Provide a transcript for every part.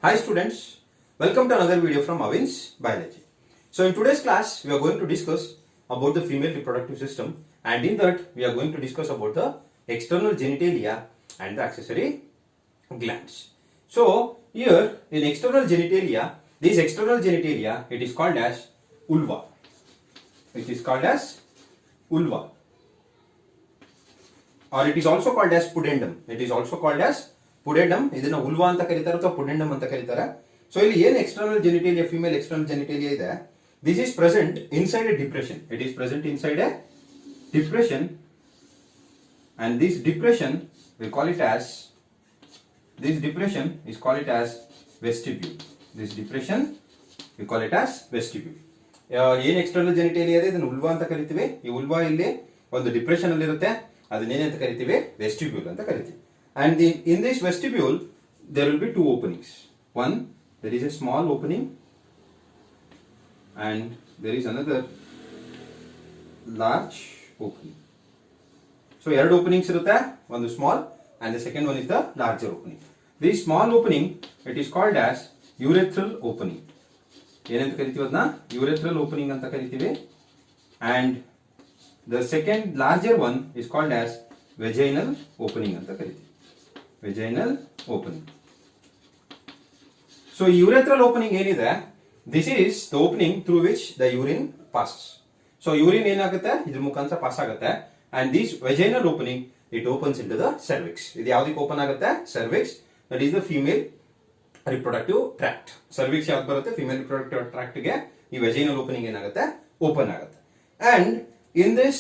Hi students, welcome to another video from Avin's Biology. So in today's class, we are going to discuss about the female reproductive system, and in that we are going to discuss about the external genitalia and the accessory glands. So here in external genitalia, this external genitalia, it is called as vulva. It is called as vulva, or it is also called as pudendum. It is also called as pudendum. ಇದನ್ನ ಉಲ್ವಾ ಅಂತ ಕರೀತಾರೆ ಅಥವಾ ಪುಡೆಂಡಮ್ ಅಂತ ಕರೀತಾರೆ. So ಇಲ್ಲಿ ಏನು external ಜೆನಿಟೇಲಿಯಾ, female external ಜೆನಿಟೇಲಿಯಾ ಇದೆ, this is present inside A depression. It is present inside A depression, and this depression we call it as, this depression is called it as vestibule. This depression we call it as vestibule. ಏನು external ಜೆನಿಟೇಲಿಯಾ ಇದೆ ಇದನ್ನು ಉಲ್ವಾ ಅಂತ ಕರಿತೀವಿ. ಈ ಉಲ್ವಾ ಇಲ್ಲಿ ಒಂದು depression ಅಲ್ಲಿ ಇರುತ್ತೆ, ಅದನ್ನೇನಂತ ಕರಿತೀವಿ, ವೆಸ್ಟಿಬ್ಯೂಲ್ ಅಂತ ಕರಿತೀವಿ. And in this vestibule there will be two openings. One, there is a small opening, and there is another large opening. So ಎರಡು openings ಇರುತ್ತೆ, ಒಂದು small and the second one is the larger opening. This small opening, it is called as urethral opening. ಏನಂತ ಕರಿತೀವಿ ಅದನ್ನ, urethral opening ಅಂತ ಕರಿತೀವಿ. And the second larger one is called as vaginal opening ಅಂತ ಕರಿತೀವಿ. Vaginal opening. So urethral opening ಏನಿದೆ, this is the opening through which the urine passes. So urine ಏನಾಗುತ್ತೆ, ಇದ್ರ ಮುಖಾಂತರ ಪಾಸ್ ಆಗುತ್ತೆ. And this vaginal opening, it opens into the cervix. ಇದು ಯಾವ್ದಕ್ಕೆ open ಆಗುತ್ತೆ, cervix, that is the female reproductive tract. cervix ಯಾವ್ದು ಬರುತ್ತೆ, female reproductive tract ಗೆ ಈ vaginal opening ಏನಾಗುತ್ತೆ, ಓಪನ್ ಆಗುತ್ತೆ. And in this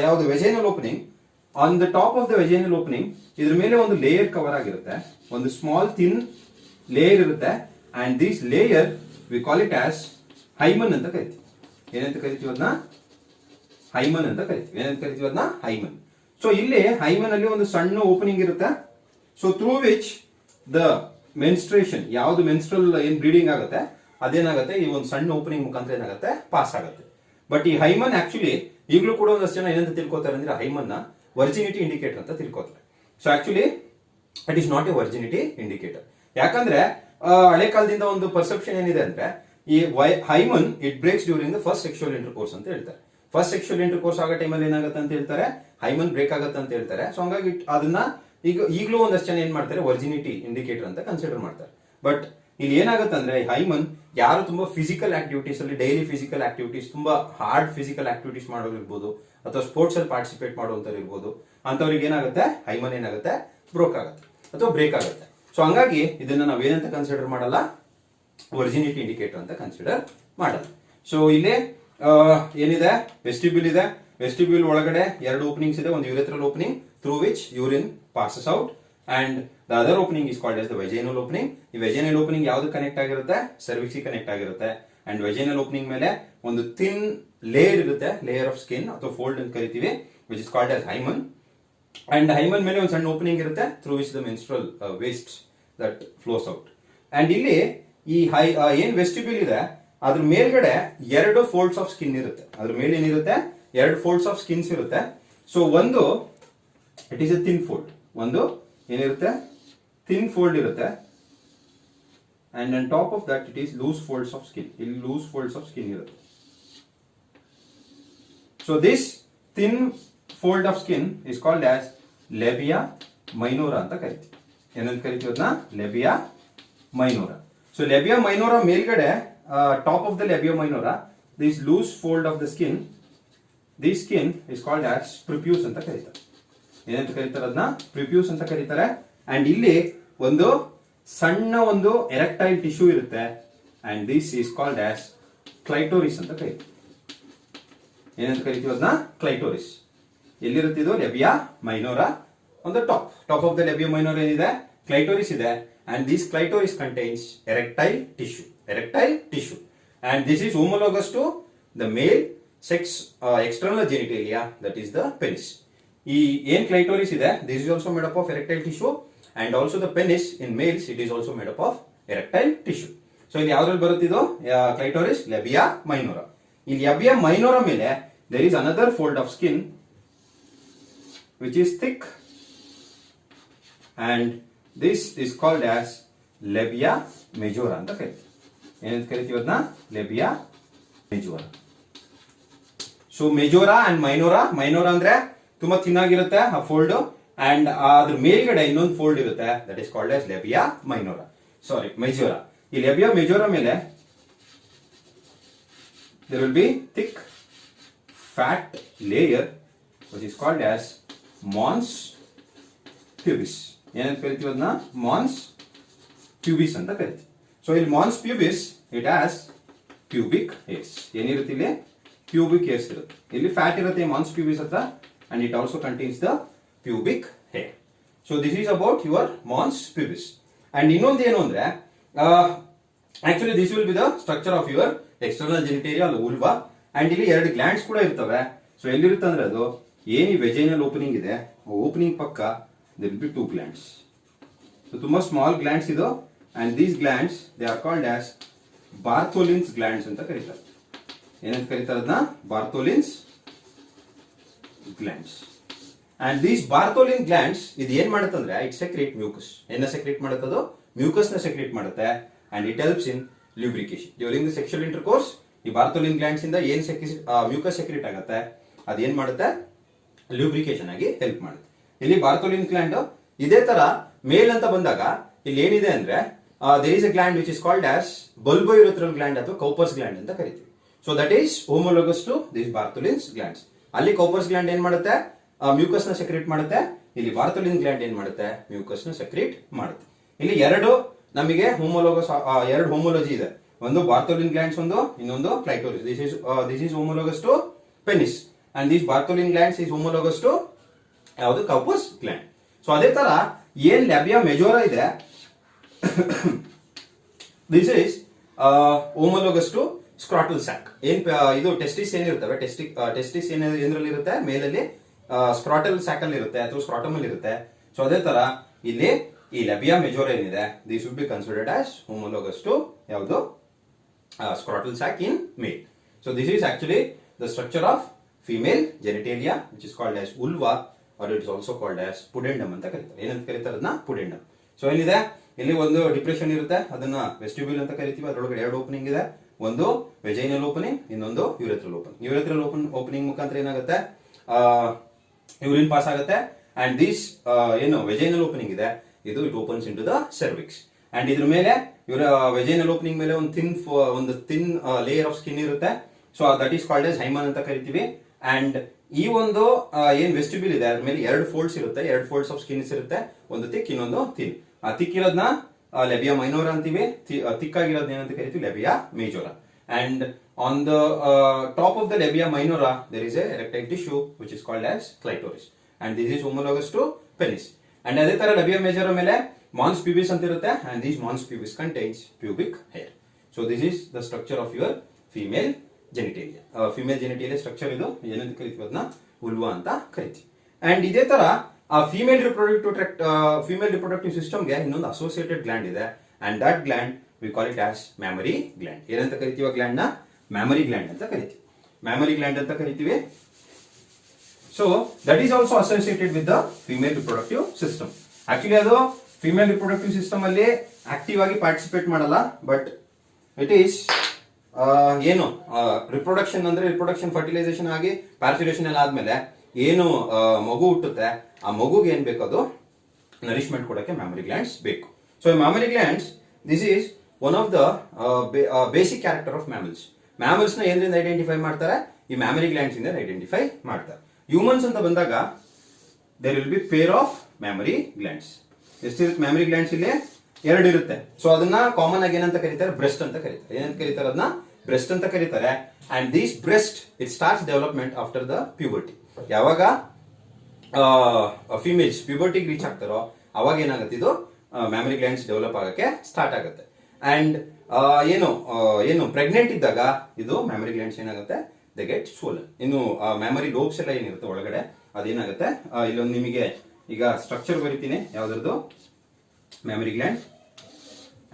ಯಾವುದು vaginal opening, on the top of the vaginal opening, ಇದ್ರ ಮೇಲೆ ಒಂದು ಲೇಯರ್ ಕವರ್ ಆಗಿರುತ್ತೆ, ಒಂದು ಸ್ಮಾಲ್ ಥಿನ್ ಲೇಯರ್ ಇರುತ್ತೆ. And this layer we call it as hymen ಅಂತ ಕರಿತೀವಿ. ಏನಂತ ಕರಿತೀವಿ ಅದನ್ನ, ಹೈಮನ್ ಅಂತ ಕರಿತೀವಿ. ಏನಂತ ಕರಿತೀವಿ ಅದನ್ನ, ಹೈಮನ್. ಸೊ ಇಲ್ಲಿ ಹೈಮನ್ ಅಲ್ಲಿ ಒಂದು ಸಣ್ಣ ಓಪನಿಂಗ್ ಇರುತ್ತೆ. So through which the menstruation, ಯಾವ್ದು ಮೆನ್ಸ್ಟ್ರಲ್ ಏನ್ ಬ್ಲೀಡಿಂಗ್ ಆಗುತ್ತೆ ಅದೇನಾಗುತ್ತೆ, ಈ ಒಂದು ಸಣ್ಣ ಓಪನಿಂಗ್ ಮುಖಾಂತರ ಏನಾಗುತ್ತೆ, ಪಾಸ್ ಆಗುತ್ತೆ. ಬಟ್ ಈ ಹೈಮನ್ ಆಕ್ಚುಲಿ ಈಗಲೂ ಕೂಡ ಒಂದಷ್ಟು ಜನ ಏನಂತ ತಿಳ್ಕೊತಾರೆ ಅಂದ್ರೆ, ಹೈಮನ್ ನ ವರ್ಜಿನಿಟಿ ಇಂಡಿಕೇಟರ್ ಅಂತ ತಿಳ್ಕೊತಾರೆ. So actually it is not a virginity indicator. ಯಾಕಂದ್ರೆ ಹಳೆ ಕಾಲದಿಂದ ಒಂದು ಪರ್ಸೆಪ್ಷನ್ ಏನಿದೆ ಅಂದ್ರೆ, ಈ hymen it breaks during the first sexual intercourse ಅಂತ ಹೇಳ್ತಾರೆ. ಫಸ್ಟ್ ಸೆಕ್ಷುವಲ್ ಇಂಟರ್ಕೋರ್ಸ್ ಆಗೋ ಟೈಮಲ್ಲಿ ಏನಾಗುತ್ತೆ ಅಂತ ಹೇಳ್ತಾರೆ, ಹೈಮನ್ ಬ್ರೇಕ್ ಆಗುತ್ತೆ ಅಂತ ಹೇಳ್ತಾರೆ. ಸೊ ಹಂಗಾಗಿ ಅದನ್ನ ಈಗಲೂ ಒಂದಷ್ಟು ಜನ ಏನ್ ಮಾಡ್ತಾರೆ, ವರ್ಜಿನಿಟಿ ಇಂಡಿಕೇಟರ್ ಅಂತ ಕನ್ಸಿಡರ್ ಮಾಡ್ತಾರೆ. ಬಟ್ ಇಲ್ಲಿ ಏನಾಗುತ್ತೆ ಅಂದ್ರೆ, ಹೈಮನ್ ಯಾರು ತುಂಬಾ ಫಿಸಿಕಲ್ ಆಕ್ಟಿವಿಟೀಸ್ ಅಲ್ಲಿ, ಡೈಲಿ ಫಿಸಿಕಲ್ ಆಕ್ಟಿವಿಟೀಸ್, ತುಂಬಾ ಹಾರ್ಡ್ ಫಿಸಿಕಲ್ ಆಕ್ಟಿವಿಟೀಸ್ ಮಾಡೋರು ಇರ್ಬೋದು, ಅಥವಾ ಸ್ಪೋರ್ಟ್ಸ್ ಅಲ್ಲಿ ಪಾರ್ಟಿಸಿಪೇಟ್ ಮಾಡುವಂತವ್ರು ಇರ್ಬೋದು, ಅಂತವ್ರಿಗೆ ಏನಾಗುತ್ತೆ, ಹೈಮನ್ ಏನಾಗುತ್ತೆ, ಬ್ರೋಕ್ ಆಗುತ್ತೆ ಅಥವಾ ಬ್ರೇಕ್ ಆಗುತ್ತೆ. ಸೊ ಹಂಗಾಗಿ ಇದನ್ನ ನಾವೇನಂತ ಕನ್ಸಿಡರ್ ಮಾಡಲ್ಲ, ವರ್ಜಿನಿಟಿ ಇಂಡಿಕೇಟರ್ ಅಂತ ಕನ್ಸಿಡರ್ ಮಾಡಲ್ಲ. ಸೊ ಇಲ್ಲಿ ಏನಿದೆ, ವೆಸ್ಟಿಬ್ಯೂಲ್ ಇದೆ. ವೆಸ್ಟಿಬ್ಯೂಲ್ ಒಳಗಡೆ ಎರಡು ಓಪನಿಂಗ್ಸ್ ಇದೆ. ಒಂದು urethral opening through which urine passes out, and the other opening is called as the vaginal opening. ಈ ವೆಜೈನಲ್ ಓಪನಿಂಗ್ ಯಾವ್ದು ಕನೆಕ್ಟ್ ಆಗಿರುತ್ತೆ, ಸರ್ವಿಕ್ಸ್ ಕನೆಕ್ಟ್ ಆಗಿರುತ್ತೆ. ಅಂಡ್ ವೆಜೈನಲ್ ಓಪನಿಂಗ್ ಮೇಲೆ ಒಂದು ಥಿನ್ ಲೇಯರ್ ಇರುತ್ತೆ, ಲೇಯರ್ ಆಫ್ ಸ್ಕಿನ್ ಅಥವಾ ಫೋಲ್ಡ್ ಅಂತ ಕರಿತೀವಿ, which is called as hymen. And hymen ಮೇಲೆ ಒಂದು ಸಣ್ಣ ಓಪನಿಂಗ್ ಇರುತ್ತೆ, through which the menstrual waste that flows out. And ಇಲ್ಲಿ ಈ ಏನ್ ವೆಸ್ಟಿಬ್ಯೂಲ್ ಇದೆ ಅದ್ರ ಮೇಲ್ಗಡೆ ಎರಡು ಫೋಲ್ಡ್ಸ್ ಆಫ್ ಸ್ಕಿನ್ ಇರುತ್ತೆ. ಅದ್ರ ಮೇಲೆ ಏನಿರುತ್ತೆ, ಎರಡು ಫೋಲ್ಡ್ಸ್ ಆಫ್ ಸ್ಕಿನ್ಸ್ ಇರುತ್ತೆ. ಸೊ ಒಂದು it is a thin fold, ಒಂದು ಏನಿರುತ್ತೆ, ಥಿನ್ ಫೋಲ್ಡ್ ಇರುತ್ತೆ. And on top of that it is loose folds of skin. ಇಲ್ಲಿ ಲೂಸ್ ಫೋಲ್ಡ್ಸ್ ಆಫ್ ಸ್ಕಿನ್ ಇರುತ್ತೆ. So this thin fold of skin is called as labia minora ಅಂತ ಕರಿತೀವಿ. ಏನಂತ ಕರಿತೀವಿ ಅದನ್ನ, labia minora. So labia minora ಮೇಲ್ಗಡೆ top of the labia minora, this loose fold of the skin, this skin is called as prepuce ಅಂತ ಕರೀತಾರೆ. ಏನಂತ ಕರೀತಾರೆ ಅದನ್ನ, prepuce ಅಂತ ಕರೀತಾರೆ. ಅಂಡ್ ಇಲ್ಲಿ ಒಂದು ಸಣ್ಣ ಒಂದು ಎರೆಕ್ಟೈಲ್ ಟಿಶ್ಯೂ ಇರುತ್ತೆ, and this is called as clitoris ಅಂತ ಕರೀತೀವಿ. ಏನಂತ ಕರಿತೀವಿ ಅದನ್ನ, ಕ್ಲೈಟೋರಿಸ್. ಎಲ್ಲಿರುತ್ತೆ ಇದು, labia minora. On the top of the labia minora ಏನಿದೆ, ಕ್ಲೈಟೋರಿಸ್ ಇದೆ. And this clitoris contains erectile tissue, and this is homologous to the male sex external genitalia, that is the penis. ಈ ಏನ್ clitoris ಇದೆ, this is also made up of erectile tissue, and also the penis in males it is also made up of erectile tissue. So ಇಲ್ಲಿ ಯಾವ್ದ್ರಲ್ಲಿ ಬರುತ್ತಿದ್ದು, ಕ್ಲೈಟೋರಿಸ್, ಲೆಬಿಯಾ ಮೈನೋರಾ. ಈ ಲೆಬಿಯಾ ಮೈನೋರಾ ಮೇಲೆ there is another fold of skin which is thick, and this is called as ಲೆಬಿಯಾ ಮೆಜೋರಾ ಅಂತ ಕರಿತೀವಿ. ಏನಂತ ಕರಿತೀವಿ ಅದನ್ನ? ಲೆಬಿಯಾ ಮೆಜೋರಾ. ಸೊ ಮೆಜೋರಾ ಅಂಡ್ ಮೈನೋರಾ ಅಂದ್ರೆ ತುಂಬಾ ತಿನ್ನಾಗಿರುತ್ತೆ ಆ ಫೋಲ್ಡ್, ಅಂಡ್ ಅದ್ರ ಮೇಲ್ಗಡೆ ಇನ್ನೊಂದು ಫೋಲ್ಡ್ ಇರುತ್ತೆ, ದಟ್ ಇಸ್ ಕಾಲ್ಡ್ ಆಸ್ ಲೆಬಿಯಾ ಮೈನೋರಾ, ಸಾರಿ ಮೆಜೋರಾ. ಈ ಲೆಬಿಯಾ ಮೆಜೋರಾ ಮೇಲೆ there will be thick fat layer which is called as mons pubis. ಏನಂತ ಕರಿತೀವಿ ಅದನ್ನ? mons pubis ಅಂತ ಕರಿತೀವಿ. ಸೊ ಇಲ್ಲಿ mons pubis it has pubic hairs. ಏನಿರುತ್ತೆ ಇಲ್ಲಿ? pubic hairs ಇರುತ್ತೆ. ಇಲ್ಲಿ ಫ್ಯಾಟ್ ಇರುತ್ತೆ mons pubis ಹತ್ರ, and it also contains the pubic hair. So this is about your mons pubis. And ಇನ್ನೊಂದು ಏನು ಅಂದ್ರೆ actually this will be the structure of your external genitalia or vulva, and ಇಲ್ಲಿ ಎರಡು glands ಕೂಡ ಇರ್ತವೆ. So ಎಲ್ಲಿರುತ್ತೆ ಅಂದ್ರೆ ಅದು ಏನು ವೆಜೈನಲ್ ಓಪನಿಂಗ್ ಇದೆ ಓಪನಿಂಗ್ ಪಕ್ಕ there will be two glands. So ತುಂಬಾ ಸ್ಮಾಲ್ ಗ್ಲ್ಯಾಂಡ್ಸ್ ಇದು, and these glands they are called as Bartholin's glands ಅಂತ ಕರೀತಾರೆ. ಏನಂತ ಕರೀತಾರೆ ಅದನ್ನ? Bartholin's glands. And these Bartholin glands ಇದು ಏನ್ ಮಾಡುತ್ತಂದ್ರೆ it secrete mucus. ಏನ ಸೆಕ್ರೇಟ್ ಮಾಡುತ್ತದು? ಮ್ಯೂಕಸ್ ನ ಸೆಕ್ರೇಟ್ ಮಾಡುತ್ತೆ, and it helps in lubrication during the sexual intercourse. ಈ ಬಾರ್ತೋಲಿನ್ ಗ್ಲ್ಯಾಂಡ್ಸ್ ಇಂದ ಏನ್ ಮ್ಯೂಕಸ್ ಸೆಕ್ರೇಟ್ ಆಗುತ್ತೆ ಅದೇನ್ ಮಾಡುತ್ತೆ? ಲ್ಯೂಬ್ರಿಕೇಶನ್ ಆಗಿ ಹೆಲ್ಪ್ ಮಾಡುತ್ತೆ. ಇಲ್ಲಿ ಬಾರ್ತೋಲಿನ್ ಗ್ಲ್ಯಾಂಡ್ ಇದೇ ತರ ಮೇಲ್ ಅಂತ ಬಂದಾಗ ಇಲ್ಲಿ ಏನಿದೆ ಅಂದ್ರೆ there is a gland which is called as bulbourethral gland ಅಥವಾ ಕೌಪರ್ಸ್ ಗ್ಲ್ಯಾಂಡ್ ಅಂತ ಕರಿತೀವಿ. So that is homologous to this Bartholin's glands. ಅಲ್ಲಿ ಕೌಪರ್ಸ್ ಗ್ಲ್ಯಾಂಡ್ ಏನ್ ಮಾಡುತ್ತೆ? ಮ್ಯೂಕಸ್ ನ ಸೆಕ್ರೇಟ್ ಮಾಡುತ್ತೆ. ಇಲ್ಲಿ ಬಾರ್ತೋಲಿನ್ ಗ್ಲ್ಯಾಂಡ್ ಏನ್ ಮಾಡುತ್ತೆ? ಮ್ಯೂಕಸ್ ನ ಸೆಕ್ರೇಟ್ ಮಾಡುತ್ತೆ. ಇಲ್ಲಿ ಎರಡು ನಮಗೆ ಹೋಮೋಲೋಗಸ್, ಎರಡು ಹೋಮೋಲಜಿ ಇದೆ. ಒಂದು ಬಾರ್ತೋಲಿನ್ ಗ್ಲ್ಯಾಂಡ್ಸ್, ಒಂದು ಇನ್ನೊಂದು clitoris. This is homologous to penis, and this Bartholin glands is homologous to ಯಾವುದು? Cowper's gland. ಸೊ ಅದೇ ತರ ಏನ್ ಲ್ಯಾಬಿಯಾ ಮೆಜೋರಾ ಇದೆ this is homologous to scrotal sac. ಏನ್ ಇದು ಟೆಸ್ಟಿಸ್ ಏನಿರ್ತವೆ, ಟೆಸ್ಟಿಸ್ ಏನ್ರಲ್ಲಿ ಇರುತ್ತೆ? ಮೇಲಲ್ಲಿ ಸ್ಕ್ರಾಟಲ್ ಸ್ಯಾಕ್ ಅಲ್ಲಿ ಇರುತ್ತೆ ಅಥವಾ ಸ್ಕ್ರಾಟಮ್ ಅಲ್ಲಿ ಇರುತ್ತೆ. ಸೊ ಅದೇ ತರ ಇಲ್ಲಿ ಈ ಲ್ಯಾಬಿಯಾ ಮೆಜೋರಾ ಏನಿದೆ this would be considered as homologous to ಯಾವುದು? Scrotal sac in male. So this is actually the structure of female genitalia which is called as vulva, or it is also called as pudendum ಅಂತ ಕರೀತಾರೆ. ಏನಂತ ಕರೀತಾರೆ ಅದನ್ನ? ಪುಡೆಂಡಮ್. So ಏನಿದೆ ಇಲ್ಲಿ ಒಂದು depression ಇರುತ್ತೆ, ಅದನ್ನ ವೆಸ್ಟಿಬ್ಯೂಲ್ ಅಂತ ಕರಿತೀವಿ. ಅದರೊಳಗಡೆ ಎರಡು ಓಪನಿಂಗ್ ಇದೆ, ಒಂದು ವೆಜೈನಲ್ ಓಪನಿಂಗ್, ಇನ್ನೊಂದು ಯೂರೆಥ್ರಲ್ ಓಪನಿಂಗ್. ಯೂರೆಥ್ರಲ್ ಓಪನಿಂಗ್ ಮುಖಾಂತರ ಏನಾಗುತ್ತೆ? ಯೂರಿನ್ ಪಾಸ್ ಆಗುತ್ತೆ, ಅಂಡ್ ದಿಸ್ ಏನು ವೆಜೈನಲ್ ಓಪನಿಂಗ್ ಇದೆ ಇದು it opens into the cervix. And ಇದ್ರ ಮೇಲೆ ಇವರ ವೆಜೈನಲ್ ಓಪನಿಂಗ್ ಮೇಲೆ ಒಂದು ಥಿನ್ ಲೇಯರ್ ಆಫ್ ಸ್ಕಿನ್ ಇರುತ್ತೆ. So that is called as hymen ಅಂತ ಕರಿತೀವಿ. ಅಂಡ್ ಈ ಒಂದು ಏನ್ ವೆಸ್ಟಿಬ್ಯೂಲ್ ಇದೆ ಅದ್ರ ಮೇಲೆ ಎರಡು ಫೋಲ್ಡ್ಸ್ ಇರುತ್ತೆ, ಎರಡು ಫೋಲ್ಡ್ಸ್ ಆಫ್ ಸ್ಕಿನ್ಸ್ ಇರುತ್ತೆ, ಒಂದು ಥಿಕ್ ಇನ್ನೊಂದು ಥಿನ್. ಆ ಥಿಕ್ ಇರೋದನ್ನ ಲೆಬಿಯಾ ಮೈನೋರಾ ಅಂತೀವಿ, ಥಿಕ್ ಆಗಿರೋದನ್ನ ಏನಂತ ಕರಿತೀವಿ? Labia majora. And on the top of the labia minora there is a erectile tissue which is called as clitoris, and this is homologous to penis. And ಅದೇ ತರ labia majora ಮೇಲೆ mons pubis ಅಂತ ಇರುತ್ತೆ, and this mons pubis contains pubic hair. So this is the structure of your female genitalia. Female genitalia structure ಇದು. ಏನಂತ ಕರಿತೀವಿ ಅದನ್ನ? ಉಲ್ವಾ ಅಂತ ಕರಿತೀವಿ. ಅಂಡ್ ಇದೇ ತರ ಆ ಫಿಮೇಲ್ ರಿಪ್ರೊಡಕ್ಟಿವ್ ಸಿಸ್ಟಮ್ಗೆ ಇನ್ನೊಂದು ಅಸೋಸಿಯೇಟೆಡ್ ಗ್ಲ್ಯಾಂಡ್ ಇದೆ, and that gland we call it as mammary gland. ಏನಂತ ಕರಿತೀವಿ ಆ ಗ್ಲ್ಯಾಂಡ್ ನ? ಮ್ಯಾಮರಿ ಗ್ಲ್ಯಾಂಡ್ ಅಂತ ಕರಿತೀವಿ. ಮ್ಯಾಮರಿ ಗ್ಲ್ಯಾಂಡ್ ಅಂತ ಕರಿತೀವಿ. So that is also associated with the female reproductive system. Actually ಅದು ಫಿಮೇಲ್ ರಿಪ್ರೊಡಕ್ಟಿವ್ ಸಿಸ್ಟಮ್ ಅಲ್ಲಿ ಆಕ್ಟಿವ್ ಆಗಿ ಪಾರ್ಟಿಸಿಪೇಟ್ ಮಾಡಲ್ಲ, ಬಟ್ ಇಟ್ ಈಸ್ ಏನು ರಿಪ್ರೊಡಕ್ಷನ್ ಅಂದ್ರೆ ರಿಪ್ರೊಡಕ್ಷನ್ ಫರ್ಟಿಲೈಸೇಷನ್ ಆಗಿ ಪ್ಯಾರ್ಚುರೇಷನ್ ಎಲ್ಲ ಆದ್ಮೇಲೆ ಏನು ಮಗು ಹುಟ್ಟುತ್ತೆ ಆ ಮಗುಗೆ ಏನ್ ಬೇಕು? ಅದು ನರಿಶ್ಮೆಂಟ್ ಕೊಡಕ್ಕೆ ಮ್ಯಾಮರಿ ಗ್ಲ್ಯಾಂಡ್ಸ್ ಬೇಕು. So mammary glands this is one of the basic character of mammals. Mammals ನ ಏನ್ರಿಂದ ಐಡೆಂಟಿಫೈ ಮಾಡ್ತಾರೆ? ಈ ಮ್ಯಾಮರಿ ಗ್ಲ್ಯಾಂಡ್ಸ್ ಇಂದ ಐಡೆಂಟಿಫೈ ಮಾಡ್ತಾರೆ. ಹ್ಯೂಮನ್ಸ್ ಅಂತ ಬಂದಾಗ there will be pair of mammary glands. ಎಷ್ಟಿರುತ್ತೆ ಮ್ಯಾಮರಿ ಗ್ಲ್ಯಾಂಡ್ಸ್? ಇಲ್ಲಿ ಎರಡು ಇರುತ್ತೆ. ಸೊ ಅದನ್ನ ಕಾಮನ್ ಆಗಿ ಏನಂತ ಕರೀತಾರೆ? ಬ್ರೆಸ್ಟ್ ಅಂತ ಕರೀತಾರೆ. ಏನಂತ ಕರೀತಾರೆ ಅದನ್ನ? ಬ್ರೆಸ್ಟ್ ಅಂತ ಕರೀತಾರೆ. And this breast it starts development after the puberty. ಯಾವಾಗ ಫಿಮೇಲ್ಸ್ ಪ್ಯೂಬರ್ಟಿಗೆ ರೀಚ್ ಆಗ್ತಾರೋ ಅವಾಗ ಏನಾಗುತ್ತೆ? ಇದು ಮ್ಯಾಮರಿ ಗ್ಲ್ಯಾಂಡ್ಸ್ ಡೆವಲಪ್ ಆಗಕ್ಕೆ ಸ್ಟಾರ್ಟ್ ಆಗುತ್ತೆ. ಅಂಡ್ ಏನು ಪ್ರೆಗ್ನೆಂಟ್ ಇದ್ದಾಗ ಇದು ಮ್ಯಾಮರಿ ಗ್ಲ್ಯಾಂಡ್ಸ್ ಏನಾಗುತ್ತೆ? They get swollen. ಇನ್ನು ಮ್ಯಾಮರಿ ಲೋಬ್ಸ್ ಎಲ್ಲ ಏನಿರುತ್ತೆ ಒಳಗಡೆ ಅದೇನಾಗುತ್ತೆ? ಇಲ್ಲೊಂದು ನಿಮಗೆ ಈಗ ಸ್ಟ್ರಕ್ಚರ್ ಬರೀತೀನಿ ಯಾವ್ದ್ರದ್ದು? Mammary gland.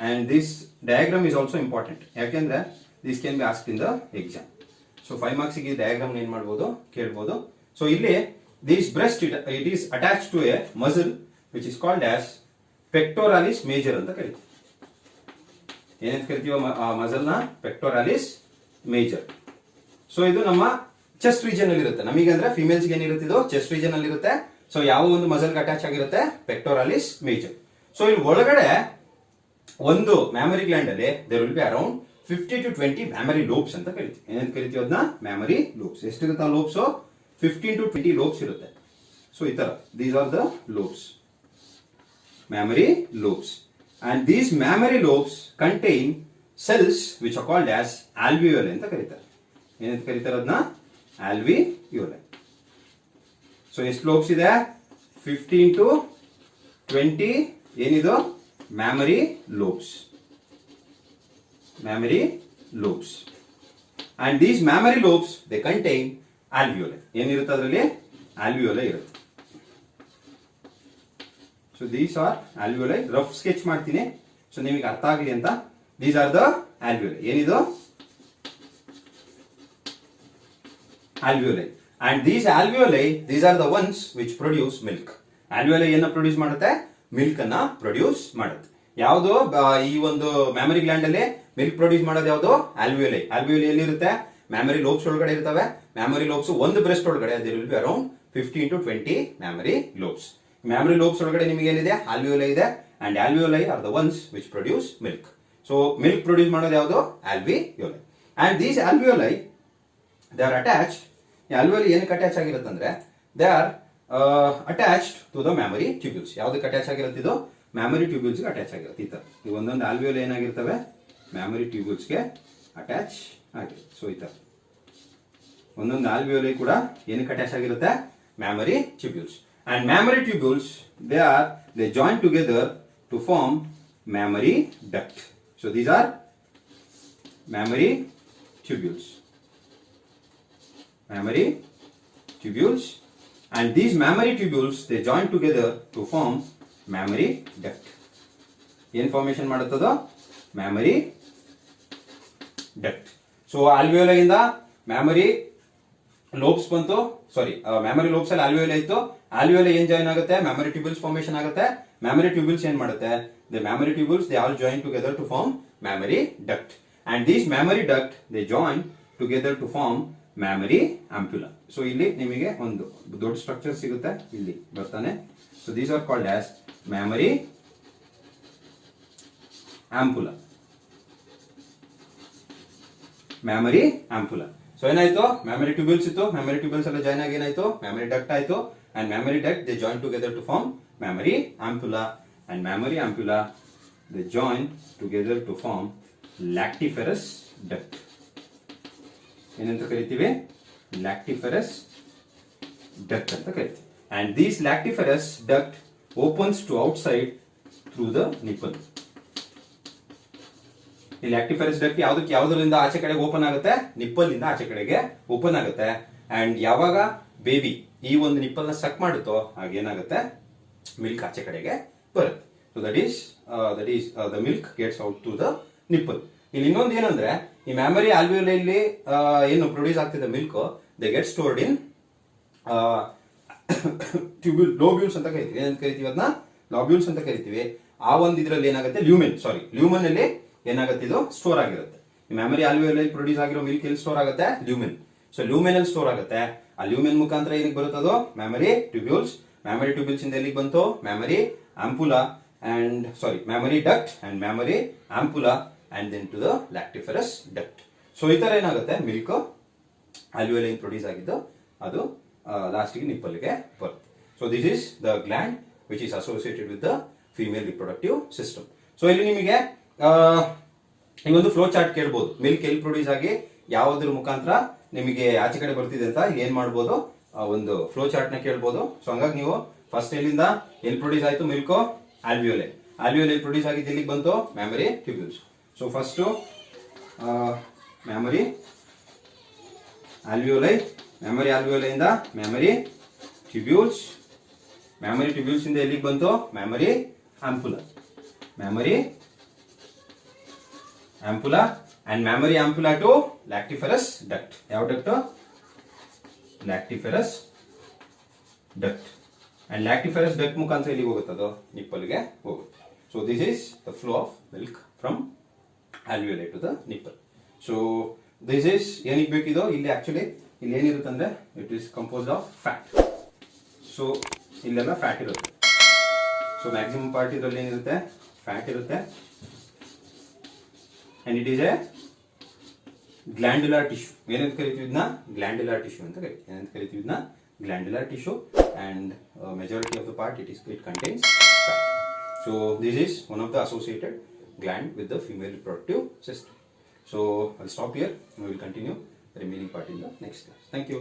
And this diagram is also important, ಯಾಕೆಂದ್ರೆ this can be asked in the exam. So 5 marks ಗೆ ಡಯಾಗ್ರಾಮ್ ಏನ್ ಮಾಡ್ಬೋದು? ಕೇಳ್ಬೋದು. ಸೊ ಇಲ್ಲಿ this breast it is attach to a muscle which is called as pectoralis major ಅಂತ ಕರೀತೀವಿ. ಏನಂತ ಕರಿತೀವೋ ಆ ಮಸಲ್ ನ ಪೆಕ್ಟೋರಾಲಿಸ್ ಮೇಜರ್. ಸೊ ಇದು ನಮ್ಮ ಚೆಸ್ಟ್ ರೀಜನ್ ಅಲ್ಲಿ ಇರುತ್ತೆ. ನಮಗೆ ಅಂದ್ರೆ ಫಿಮೇಲ್ಸ್ ಏನಿರುತ್ತೆ ಇದು ಚೆಸ್ಟ್ ರೀಜನ್ ಅಲ್ಲಿ ಇರುತ್ತೆ. ಸೊ ಯಾವ ಒಂದು ಮಸಲ್ ಅಟ್ಯಾಚ್ ಆಗಿರುತ್ತೆ, ಪೆಕ್ಟೋರಾಲಿಸ್ ಮೇಜರ್. ಸೊ ಇಲ್ಲಿ ಒಳಗಡೆ ಒಂದು ಮ್ಯಾಮರಿ ಗ್ಲ್ಯಾಂಡ್ ಅಲ್ಲಿ there will be around 50 to 20 mammary lobes ಅಂತ ಕರಿತೀವಿ. ಏನಂತ ಕರಿತೀವಿ ಅದನ್ನ, ಮ್ಯಾಮರಿ ಲೋಬ್ಸ್. ಎಷ್ಟಿರುತ್ತೆ ಲೋಬ್ಸ್? 15 to 20 ಲೋಬ್ಸ್ ಇರುತ್ತೆ. ಸೊ ಈ ತರ these are the lobes, mammary lobes. And these mammary lobes contain cells which are called as alveoli ಅಂತ ಕರೀತಾರೆ. ಏನಂತ ಕರೀತಾರೆ ಅದನ್ನ, ಆಲ್ವಿಯೋಲೆ. ಸೊ ಎಷ್ಟು ಲೋಬ್ಸ್ ಇದೆ? 15 to 20 ಏನಿದು, mammary lobes. Mammary lobes. And these mammary lobes they contain alveoli. ಏನಿರುತ್ತೆ ಅದರಲ್ಲಿ? ಆಲ್ವಿಯೋಲೆ ಇರುತ್ತೆ. So these are alveoli. Rough sketch ಮಾಡ್ತೀನಿ ಸೊ ನಿಮಗೆ ಅರ್ಥ ಆಗಲಿ ಅಂತ. These are the alveoli. ಏನಿದು? Alveoli. And these alveoli, these are the ones which produce milk. Alveoli ಏನ ಪ್ರೊಡ್ಯೂಸ್ ಮಾಡುತ್ತೆ? ಮಿಲ್ಕ್ ಅನ್ನ ಪ್ರೊಡ್ಯೂಸ್ ಮಾಡುತ್ತೆ. ಯಾವುದು? ಈ ಒಂದು ಮ್ಯಾಮರಿ ಗ್ಲ್ಯಾಂಡ್ ಅಲ್ಲಿ ಮಿಲ್ಕ್ ಪ್ರೊಡ್ಯೂಸ್ ಮಾಡೋದು ಯಾವುದು? ಆಲ್ವಿಯೋಲೆ. ಆಲ್ವಿಯೋಲೆ ಎಲ್ಲಿರುತ್ತೆ? ಮ್ಯಾಮರಿ ಲೋಬ್ಸ್ ಒಳಗಡೆ ಇರ್ತವೆ. ಮ್ಯಾಮರಿ ಲೋಬ್ಸ್ ಒಂದು ಬ್ರೆಸ್ಟ್ ಒಳಗಡೆ there will be around 15 to 20 mammary lobes. Mammary lobes ಒಳಗಡೆ ನಿಮಗೆ ಏನಿದೆ? ಆಲ್ವಿಯೋಲೆ ಇದೆ. And alveoli are the ones which produce milk. So milk produce ಮಾಡೋದು ಯಾವುದು? Alveoli. And these alveoli they are attached. Alveoli ಏನಕ್ಕೆ attach ಆಗಿರುತ್ತೆ ಅಂದ್ರೆ, they are attached to the mammary tubules. ಯಾವ್ದಕ್ಕೆ ಅಟ್ಯಾಚ್ ಆಗಿರುತ್ತೆ ಇದು? ಮ್ಯಾಮರಿ ಟ್ಯೂಬ್ಯೂಲ್ಸ್ ಗೆ ಅಟ್ಯಾಚ್ ಆಗಿರುತ್ತೆ. ಈ ತರ ಈ ಒಂದೊಂದು ಆಲ್ವಿಯೋಲೆ ಏನಾಗಿರ್ತವೆ? ಮ್ಯಾಮರಿ ಟ್ಯೂಬ್ಯೂಲ್ಸ್ ಗೆ ಅಟ್ಯಾಚ್ ಆಗಿರುತ್ತೆ. ಸೊ ಈ ತರ ಒಂದೊಂದು ಆಲ್ವಿಯೋಲೆ ಕೂಡ ಏನಕ್ಕೆ ಅಟ್ಯಾಚ್ ಆಗಿರುತ್ತೆ? Mammary tubules. And mammary tubules they join together to form mammary duct. So these are mammary tubules. Mammary tubules. And these mammary tubules they join together to form mammary duct. ಏನ್ formation ಮಾಡುತ್ತದೋ? Mammary duct. So alveoli ಇಂದ mammary lobes ಬಂತು. ಸಾರಿ, mammary lobes ಅಲ್ಲಿ ಆಲ್ವಿಯೋಲೆ ಇತ್ತು. ಆಲ್ವಿಯೋಲೆ ಏನ್ join ಆಗುತ್ತೆ? Mammary tubules formation ಆಗುತ್ತೆ. Mammary tubules ಏನ್ ಮಾಡುತ್ತೆ? The mammary tubules they all join together to form mammary duct. And these mammary duct they join together to form mammary ampulla. So ಇಲ್ಲಿ ನಿಮಗೆ ಒಂದು ದೊಡ್ಡ ಸ್ಟ್ರಕ್ಚರ್ ಸಿಗುತ್ತೆ, ಇಲ್ಲಿ ಬರ್ತಾನೆ. So these are called as mammary ampulla. Mammary ampulla. So ಏನಾಯ್ತು? Mammary tubules ಇತ್ತು. Mammary tubules ಎಲ್ಲ ಜಾಯಿನ್ ಆಗಿ ಏನಾಯ್ತು? ಮ್ಯಾಮರಿ ಡಕ್ಟ್ ಆಯ್ತು. And mammary duct they join together to form mammary ampulla. And mammary ampulla they join together to form lactiferous duct. ಏನಂತ ಕರಿತೀವಿ? Lactiferous duct ಅಂತ ಕರಿತೀವಿ. And these lactiferous duct opens to outside through the nipple. ಈ lactiferous duct ಯಾವ್ದರಿಂದ ಆಚೆ ಕಡೆಗೆ open ಆಗುತ್ತೆ? Nipple ಇಂದ ಆಚೆ ಕಡೆಗೆ ಓಪನ್ ಆಗುತ್ತೆ. ಅಂಡ್ ಯಾವಾಗ ಬೇಬಿ ಈ ಒಂದು ನಿಪ್ಪಲ್ ನ ಸಕ್ ಮಾಡುತ್ತೋ ಆಗ ಏನಾಗುತ್ತೆ? ಮಿಲ್ಕ್ ಆಚೆ ಕಡೆಗೆ ಬರುತ್ತೆ. So that is the milk gets out to the nipple. ಇಲ್ಲಿ ಇನ್ನೊಂದು ಏನಂದ್ರೆ, ಈ ಮ್ಯಾಮರಿ ಆಲ್ವಿಯೋಲೆಯಲ್ಲಿ ಏನು ಪ್ರೊಡ್ಯೂಸ್ ಆಗ್ತಿದೆ milk, they get stored in tubule, lobules ಅಂತ ಕರಿತೀವಿ. ಏನಂತ ಕರಿತೀವಿ ಅದನ್ನ? ಲಾಬ್ಯೂಲ್ಸ್ ಅಂತ ಕರಿತೀವಿ. ಆ ಒಂದು ಇದರಲ್ಲಿ ಏನಾಗುತ್ತೆ? ಲ್ಯೂಮೆನ್ ಅಲ್ಲಿ ಏನಾಗುತ್ತೆ? ಇದು ಸ್ಟೋರ್ ಆಗಿರುತ್ತೆ. ಈ ಮ್ಯಾಮರಿ ಆಲ್ವಿಯೋಲೆಯಲ್ಲಿ ಪ್ರೊಡ್ಯೂಸ್ ಆಗಿರೋ ಮಿಲ್ಕ್ ಎಲ್ಲಿ ಸ್ಟೋರ್ ಆಗುತ್ತೆ? ಲ್ಯೂಮೆನ್. ಸೊ ಲ್ಯೂಮೆನ್ ಅಲ್ಲಿ ಸ್ಟೋರ್ ಆಗುತ್ತೆ. ಆ ಲ್ಯೂಮೆನ್ ಮುಖಾಂತರ ಏನಕ್ಕೆ ಬರುತ್ತದೋ? Mammary tubules. ಮ್ಯಾಮರಿ ಟ್ಯೂಬ್ಯೂಲ್ಸ್ ಇಂದ ಎಲ್ಲಿಗೆ ಬಂತು? Mammary ampulla and mammary duct and mammary ampulla and then to the lactiferous duct. So ಈ ತರ ಏನಾಗುತ್ತೆ? ಮಿಲ್ಕ್ ಆಲ್ವಿಯೋಲೆಯಲ್ಲಿ ಪ್ರೊಡ್ಯೂಸ್ ಆಗಿದ್ದು ಅದು ಲಾಸ್ಟ್ಗೆ ನಿಪ್ಪಲ್ಗೆ ಬರುತ್ತೆ. So this is the gland which is associated with the female reproductive system. So ಇಲ್ಲಿ ನಿಮಗೆ ಒಂದು ಫ್ಲೋ ಚಾರ್ಟ್ ಕೇಳ್ಬೋದು. ಮಿಲ್ಕ್ ಎಲ್ಲಿ ಪ್ರೊಡ್ಯೂಸ್ ಆಗಿ ಯಾವುದ್ರ ಮುಖಾಂತರ ನಿಮಗೆ ಆಚೆ ಕಡೆ ಬರ್ತಿದೆ ಅಂತ ಏನ್ ಮಾಡ್ಬೋದು? ಒಂದು ಫ್ಲೋ ಚಾರ್ಟ್ ನ ಕೇಳ್ಬೋದು. ಸೊ ಹಂಗಾಗಿ ನೀವು ಫಸ್ಟ್ ಎಲ್ಲಿಂದ ಎಲ್ಲಿ ಪ್ರೊಡ್ಯೂಸ್ ಆಯ್ತು ಮಿಲ್ಕ್? ಆಲ್ವಿಯೋಲೆ. ಆಲ್ವಿಯೋಲೆ ಪ್ರೊಡ್ಯೂಸ್ ಆಗಿದ್ದು ಎಲ್ಲಿಗೆ ಬಂತು? Mammary tubules. So first mammary alveoli. Mammary alveoli ಇಂದ ಮ್ಯಾಮರಿ ಟ್ಯೂಬ್ಯೂಲ್ಸ್. ಮ್ಯಾಮರಿ ಟ್ಯೂಬ್ಯೂಲ್ಸ್ ಇಂದ ಎಲ್ಲಿಗೆ ಬಂತು? Mammary ampulla. Mammary ampulla and mammary ampulla to lactiferous duct. ಯಾವ duct? Lactiferous duct. And lactiferous duct ಮುಖಾಂತರ ಎಲ್ಲಿಗೆ ಹೋಗುತ್ತದೋ? ನಿಪ್ಪಲ್ಗೆ ಹೋಗುತ್ತೆ. So this is the flow of milk from alveoli to the nipple. So this is ಏನಿಗೆ ಬೇಕಿದೋ ಇಲ್ಲಿ actually ಇಲ್ಲಿ ಏನಿರುತ್ತೆ ಅಂದ್ರೆ it is composed of fat. So ಇಲ್ಲೆಲ್ಲ ಫ್ಯಾಟ್ ಇರುತ್ತೆ. ಸೊ ಮ್ಯಾಕ್ಸಿಮಮ್ ಪಾರ್ಟ್ ಇದರಲ್ಲಿ ಏನಿರುತ್ತೆ ಫ್ಯಾಟ್ ಇರುತ್ತೆ and it is A glandular tissue. ಏನಂತ ಕರಿತೀವಿ ಇದನ್ನ ಗ್ಲ್ಯಾಂಡ್ಯುಲರ್ ಟಿಶ್ಯೂ ಅಂತ ಕರಿತೀವಿ. ಏನಂತ ಕರಿತೀವಿ ಇದನ್ನ glandular tissue and majority of the part it contains fat. So this is one of the associated gland with the female reproductive system. So I'll stop here and we will continue the remaining part in the next class. Thank you.